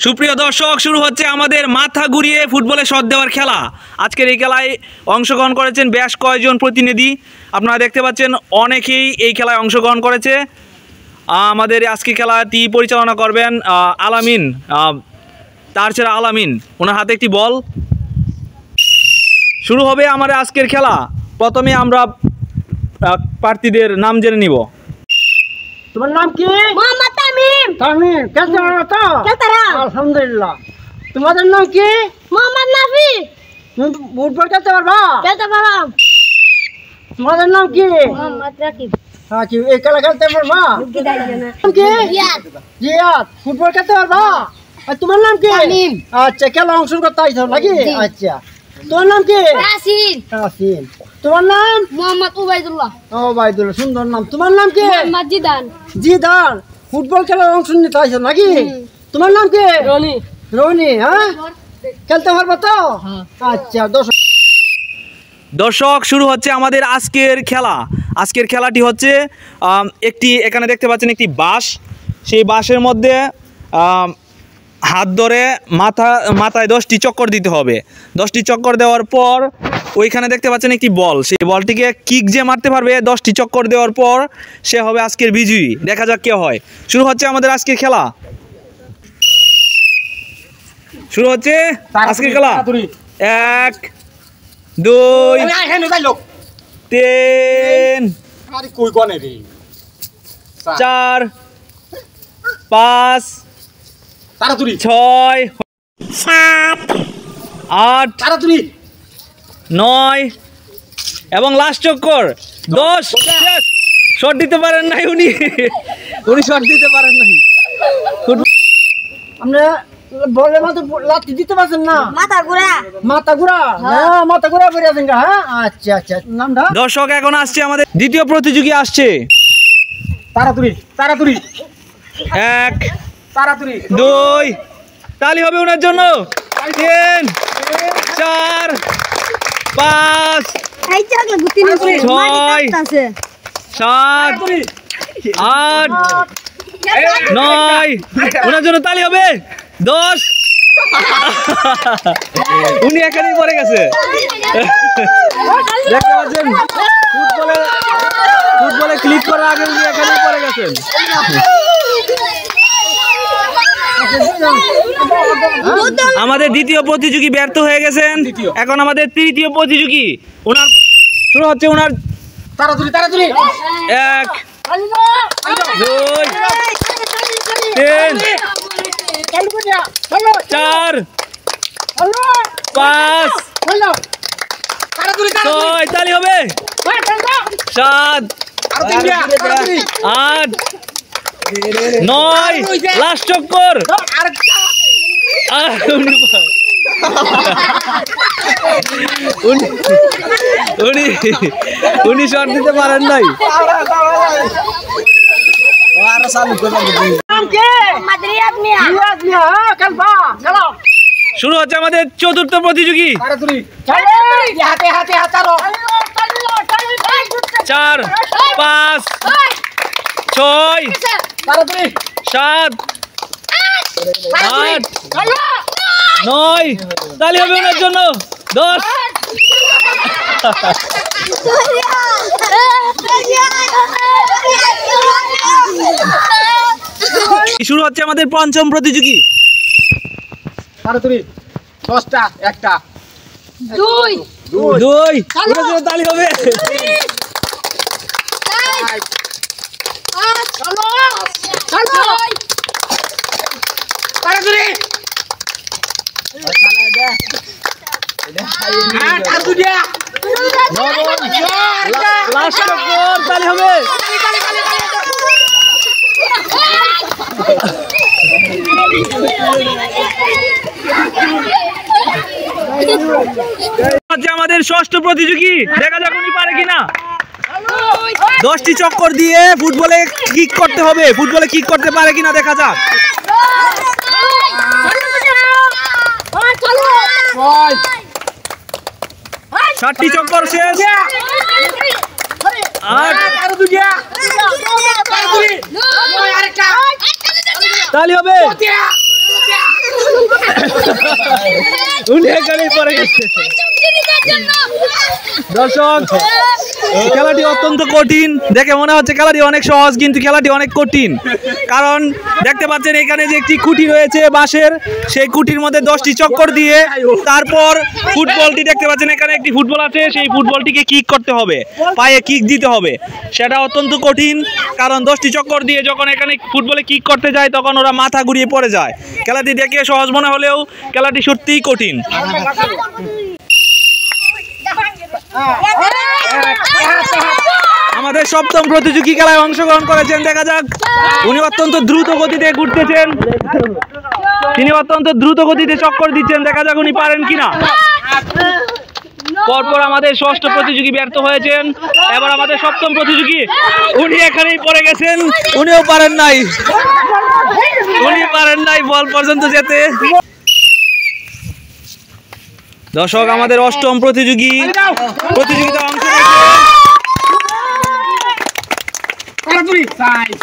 সুপ্রিয় দর্শক, শুরু হচ্ছে আমাদের মাথা ঘুরিয়ে ফুটবলে শট দেওয়ার খেলা। আজকের এই খেলায় অংশগ্রহণ করেছেন বেশ কয়েকজন প্রতিনিধি। আপনারা দেখতে পাচ্ছেন অনেকেই এই খেলায় অংশগ্রহণ করেছে। আমাদের আজকে খেলাটি পরিচালনা করবেন আলামিন, তারছেড়া আলামিন। ওনার হাতে একটি বল। শুরু হবে আমাদের আজকের খেলা। প্রথমে আমরা প্রার্থীদের নাম জেনে নিব। তোমার নাম কি? মোহাম্মদ তামিম। তামিম, খেলতে পারো তো? খেলতে পারো। আলহামদুলিল্লাহ। তোমাদের নাম কি? মোহাম্মদ নাফি। তুমি ফুটবল খেলতে পারবা? খেলতে পারো। তোমাদের নাম কি? মোহাম্মদ রাকিব। রাকিব, এই খেলা খেলতে পারবা? নাম কি? জিয়াদ। জিয়াদ, ফুটবল খেলতে পারবা? আর তোমার নাম কি? তামিম। আচ্ছা, খেলা অংশগ্রহণ করতে আইছো নাকি? জি। আচ্ছা, তোমার নাম কি? ইয়াসিন। ইয়াসিন। তোমার নাম? মোহাম্মদ উবাইদুল্লাহ। ওবাইদুল্লাহ, সুন্দর নাম। তোমার নাম কি? মোহাম্মদ জিদান। জিদান, ফুটবল খেলার অংশ নিতে আইছো নাকি? তোমার নাম কি? রনি। রনি। হ্যাঁ, খেলতে পারবা তো? আচ্ছা, দর্শক, শুরু হচ্ছে আমাদের আজকের খেলা। আজকের খেলাটি হচ্ছে একটি, এখানে দেখতে পাচ্ছেন একটি বাঁশ। সেই বাঁশের মধ্যে হাত ধরে মাথায় 10টি চক্কর দিতে হবে। 10টি চক্কর দেওয়ার পর ওইখানে দেখতে পাচ্ছেন একটি বল। সেই বলটিকে কিক যে মারতে পারবে 10টি চক্কর দেওয়ার পর সে হবে আজকের বিজয়ী। দেখা যাক কে হয়। শুরু হচ্ছে আমাদের আজকের খেলা। শুরু হচ্ছে আজকের খেলা। 1 2 3 4 5 6 7 8 9 এবং লাস্ট চক্কর 10। শট দিতে পারেন নাই উনি শট দিতে পারেন নাই। আমরা বলের মধ্যে লাথি দিতে পারছেন না? মাথা ঘুরা। মাথা ঘুরা? হ্যাঁ, মাথা ঘুরা করে আছেন। হ্যাঁ, আচ্ছা আচ্ছা। নামটা? দর্শক, এখন আসছে আমাদের দ্বিতীয় প্রতিযোগী। আসছে তাড়াতাড়ি 1 2 তালি হবে ওনার জন্য। 3 4 5 এই চাকলে গুতি না করে মাটি কাটতাছে। 7 8 9 ওনার জন্য তালি হবে। 10 উনি এখানেই পড়ে গেছে। দেখতে পাচ্ছেন ফুটবলে ক্লিক করার আগে উনি এখানেই পড়ে গেছেন। আমাদের দ্বিতীয় প্রতিযোগী ব্যর্থ হয়ে গেছেন। এখন আমাদের তৃতীয় প্রতিযোগী। ওনার শুরু হচ্ছে ওনার। 1 2 3 4 5 6 তালি হবে। 7 8 9 লাস্ট চক্কর। উনি শট দিতে পারেন নাই। শুরু হচ্ছে আমাদের চতুর্থ প্রতিযোগী। 4 5 6 7 8 9 তালি হবে ওনার জন্য। 10 শুরু হচ্ছে আমাদের পঞ্চম প্রতিযোগী। 10টা 1টা 2 তালি হবে। 9 লাস্ট চক্কর তালি হবে। আমাদের ষষ্ঠ প্রতিযোগী। দেখা যাক উনি পারে কিনা। 10টি চক্কর দিয়ে ফুটবলে কিক করতে হবে। ফুটবলে কিক করতে পারে কিনা দেখা যাক। 7টি চক্কর শেষ। 8 তালি হবে। উনি এখানেই পড়ে গেছে। দর্শক, খেলাটি অত্যন্ত কঠিন। দেখে মনে হচ্ছে খেলাটি অনেক সহজ, কিন্তু খেলাটি অনেক কঠিন। কারণ দেখতে পাচ্ছেন এখানে যে একটি খুঁটি রয়েছে বাঁশের, সেই খুঁটির মধ্যে 10টি চক্কর দিয়ে তারপর ফুটবলটি দেখতে পাচ্ছেন এখানে একটি ফুটবল আছে, সেই ফুটবলটিকে কিক করতে হবে, পায়ে কিক দিতে হবে। সেটা অত্যন্ত কঠিন, কারণ 10টি চক্কর দিয়ে যখন এখানে ফুটবলে কিক করতে যায় তখন ওরা মাথা ঘুরিয়ে পড়ে যায়। খেলাটি দেখে সহজ মনে হলেও খেলাটি সত্যিই কঠিন। আমাদের সপ্তম প্রতিযোগী খেলায় অংশগ্রহণ করেছেন, দেখা যাক। উনি অত্যন্ত দ্রুত গতিতে ঘুরতেছেন, তিনি অত্যন্ত দ্রুত গতিতে চক্কর দিচ্ছেন, দেখা যাক উনি পারেন কিনা। পরপর আমাদের ষষ্ঠ প্রতিযোগী ব্যর্থ হয়েছেন, এবার আমাদের সপ্তম প্রতিযোগী, উনি এখানেই পড়ে গেছেন, উনিও পারেন নাই, উনি পারেন নাই বল পর্যন্ত যেতে। দর্শক, আমাদের অষ্টম প্রতিযোগিতা অংশ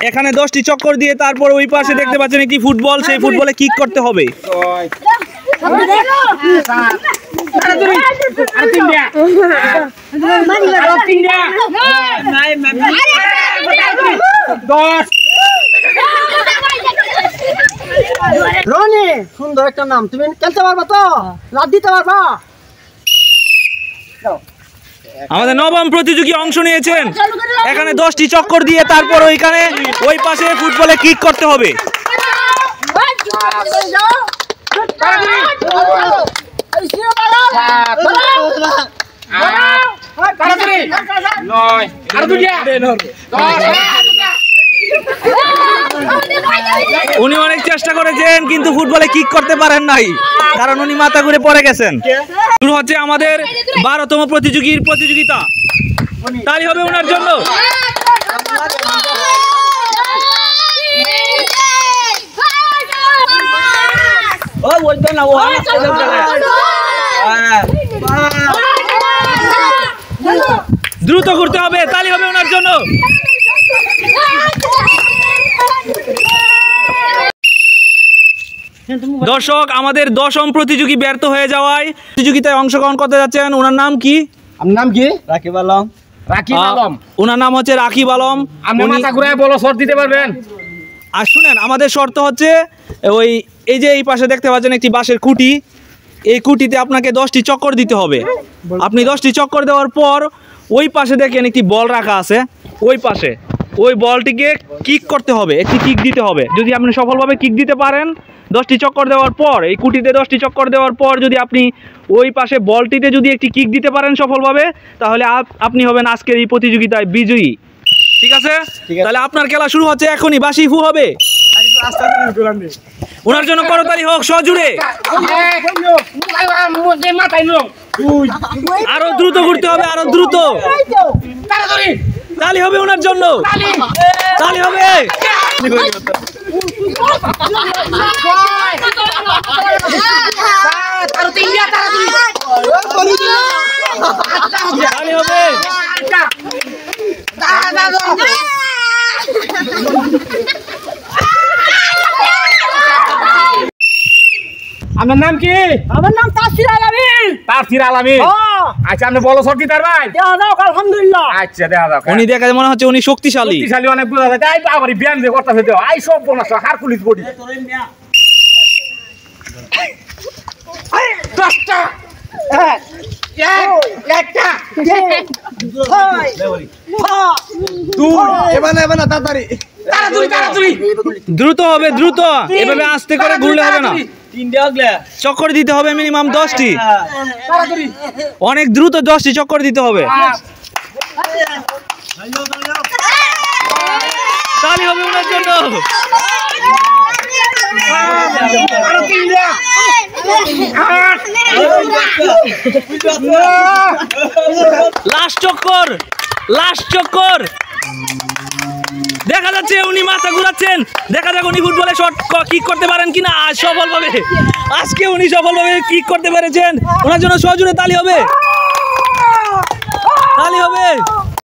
এখানে 10টি চক্কর দিয়ে তারপর ওই পাশে দেখতে পাচ্ছেন একটি ফুটবল, সেই ফুটবলে কিক করতে হবে। রনি, সুন্দর একটা নাম, তুমি খেলতে পারবা তো? লাভ দিতে পারবা? আমাদের নবম প্রতিযোগী অংশ নিয়েছেন, এখানে 10টি চক্কর দিয়ে তারপর ওইখানে ওই পাশে ফুটবলে কিক করতে হবে। উনি অনেক চেষ্টা করেছেন কিন্তু ফুটবলে কিক করতে পারেন নাই, কারণ উনি মাথা ঘুরে পড়ে গেছেন। শুরু হচ্ছে আমাদের 12তম প্রতিযোগীর প্রতিযোগিতা, তাই হবে ওনার জন্য। দ্রুত ঘুরতে হবে, তালি হবে ওনার জন্য। দর্শক, আমাদের 10ম প্রতিযোগী ব্যর্থ হয়ে যাওয়ায় প্রতিযোগিতায় অংশগ্রহণ করতে যাচ্ছেন। ওনার নাম কি? আপনার নাম কি? রাকিব আলম। রাকিব আলম। ওনার নাম হচ্ছে রাকিব আলম। আপনি মাথা ঘুরায় বলো, শর্ট দিতে পারবেন? আর শুনেন, আমাদের শর্ত হচ্ছে ওই এই যে এই পাশে দেখতে পাচ্ছেন একটি বাঁশের খুঁটি, এই খুঁটিতে আপনাকে 10টি চক্কর দিতে হবে। আপনি 10টি চক্কর দেওয়ার পর ওই পাশে দেখেন একটি বল রাখা আছে, ওই পাশে ওই বলটিকে কিক করতে হবে, একটি কিক দিতে হবে। যদি আপনি সফলভাবে কিক দিতে পারেন 10টি চক্কর দেওয়ার পর, এই খুঁটিতে 10টি চক্কর দেওয়ার পর যদি আপনি ওই পাশে বলটিতে যদি একটি কিক দিতে পারেন সফলভাবে, তাহলে আপনি হবেন আজকের এই প্রতিযোগিতায় বিজয়ী। ঠিক আছে? তাহলে আপনার খেলা শুরু হচ্ছে এখনই, বাঁশি ফু হবে। ওনার জন্য করতালি হোক সজুড়ে। আরো দ্রুত ঘুরতে হবে, আরো দ্রুত। তালি হবে ওনার জন্য, তালি হবে। তালি হবে। আপনার নাম কি? আমার নাম তাসির আলামিন। তাসির আলামিন। আচ্ছা, আপনি বলো শর্ট দিতে পারবেন? দেখা যাও, আলহামদুলিল্লাহ। আচ্ছা, দেখা যাও। উনি দেখে মনে হচ্ছে উনি শক্তিশালী। শক্তিশালী অনেক বোঝা যায়। তাই আবার ব্যায়াম যে করতে হবে, আই সব বোনাস হারকুলিস বডি। 10টা একটা দ্রুত হবে, দ্রুত। এভাবে আস্তে করে ঘুরলে হবে না, চক্কর দিতে হবে মিনিমাম 10টি। অনেক দ্রুত 10টি চক্কর দিতে হবে। তালি হবে ওনার জন্য। লাস্ট চক্কর, লাস্ট চক্কর। দেখা যাচ্ছে উনি মাথা ঘুরাচ্ছেন, দেখা যাক উনি ফুটবলে শট কিক করতে পারেন কিনা সফলভাবে। আজকে উনি সফলভাবে কিক করতে পেরেছেন, ওনার জন্য সজোরে তালি হবে, তালি হবে।